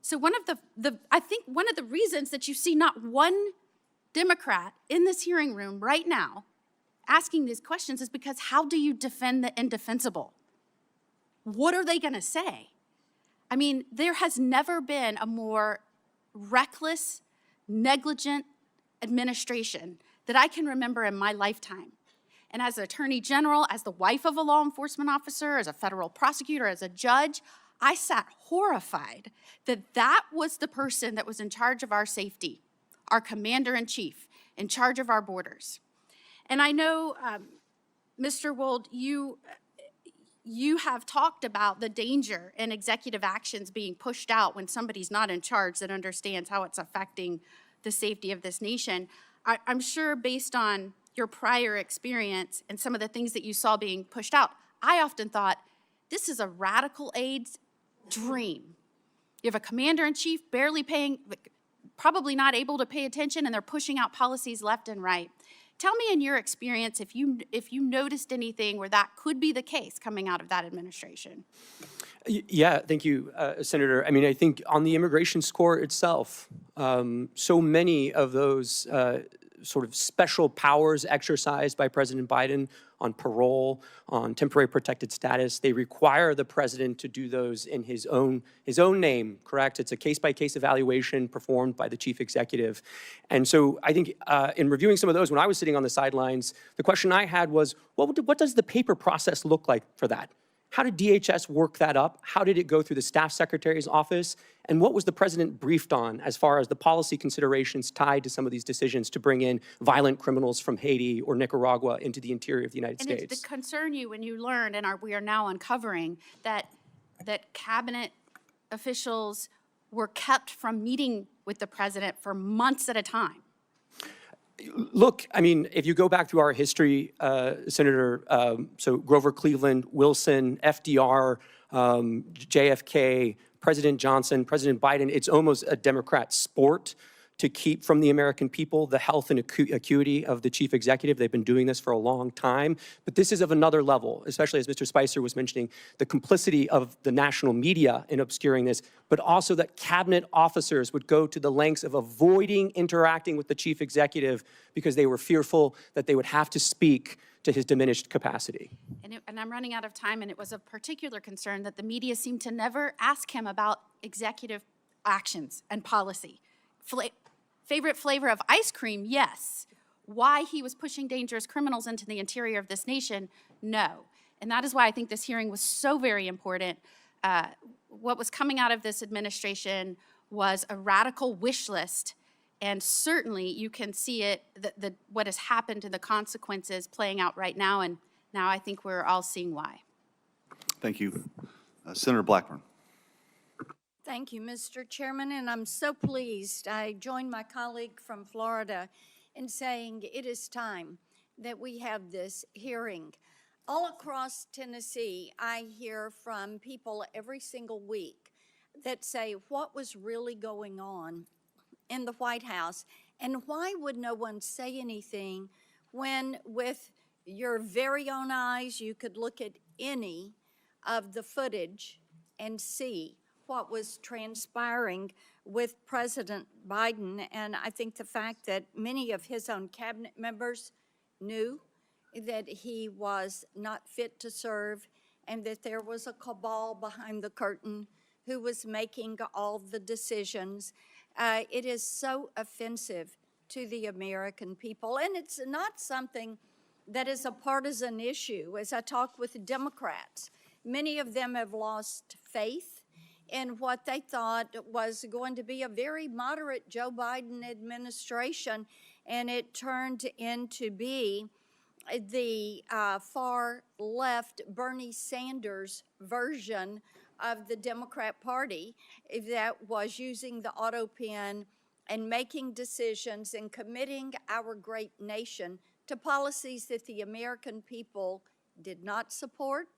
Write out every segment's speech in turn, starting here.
So I think one of the reasons that you see not one Democrat in this hearing room right now asking these questions is because how do you defend the indefensible? What are they going to say? I mean, there has never been a more reckless, negligent administration that I can remember in my lifetime. And as an attorney general, as the wife of a law enforcement officer, as a federal prosecutor, as a judge, I sat horrified that that was the person that was in charge of our safety, our commander-in-chief, in charge of our borders. And I know, Mr. Wold, you have talked about the danger in executive actions being pushed out when somebody's not in charge that understands how it's affecting the safety of this nation. I'm sure based on your prior experience and some of the things that you saw being pushed out, I often thought, this is a radical aide's dream. You have a commander-in-chief probably not able to pay attention, and they're pushing out policies left and right. Tell me in your experience if you noticed anything where that could be the case coming out of that administration. Yeah, thank you, Senator. I mean, I think on the immigration score itself, so many of those sort of special powers exercised by President Biden on parole, on temporary protected status, they require the president to do those in his own name, correct? It's a case-by-case evaluation performed by the chief executive. And so I think in reviewing some of those, when I was sitting on the sidelines, the question I had was, what does the paper process look like for that? How did DHS work that up? How did it go through the staff secretary's office? And what was the president briefed on as far as the policy considerations tied to some of these decisions to bring in violent criminals from Haiti or Nicaragua into the interior of the United States? And it concern you when you learned, and we are now uncovering, that cabinet officials were kept from meeting with the president for months at a time? Look, I mean, if you go back through our history, Senator, so Grover Cleveland, Wilson, FDR, JFK, President Johnson, President Biden, it's almost a Democrat sport to keep from the American people the health and acuity of the chief executive. They've been doing this for a long time, but this is of another level, especially as Mr. Spicer was mentioning, the complicity of the national media in obscuring this, but also that cabinet officers would go to the lengths of avoiding interacting with the chief executive because they were fearful that they would have to speak to his diminished capacity. And I'm running out of time, and it was of particular concern that the media seemed to never ask him about executive actions and policy. Favorite flavor of ice cream? Yes. Why he was pushing dangerous criminals into the interior of this nation? No. And that is why I think this hearing was so very important. What was coming out of this administration was a radical wish list, and certainly you can see it, what has happened to the consequences playing out right now, and now I think we're all seeing why. Thank you. Senator Blackburn. Thank you, Mr. Chairman, and I'm so pleased. I joined my colleague from Florida in saying it is time that we have this hearing. All across Tennessee, I hear from people every single week that say, what was really going on in the White House, and why would no one say anything when with your very own eyes you could look at any of the footage and see what was transpiring with President Biden. And I think the fact that many of his own cabinet members knew that he was not fit to serve and that there was a cabal behind the curtain who was making all the decisions. It is so offensive to the American people. And it's not something that is a partisan issue. As I talk with Democrats, many of them have lost faith in what they thought was going to be a very moderate Joe Biden administration, and it turned into be the far left Bernie Sanders version of the Democrat Party that was using the auto pen and making decisions and committing our great nation to policies that the American people did not support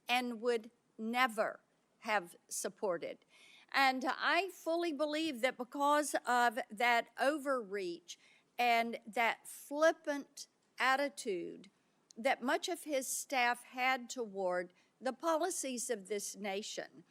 and would never have supported. And I fully believe that because of that overreach and that flippant attitude that much of his staff had toward the policies of this nation,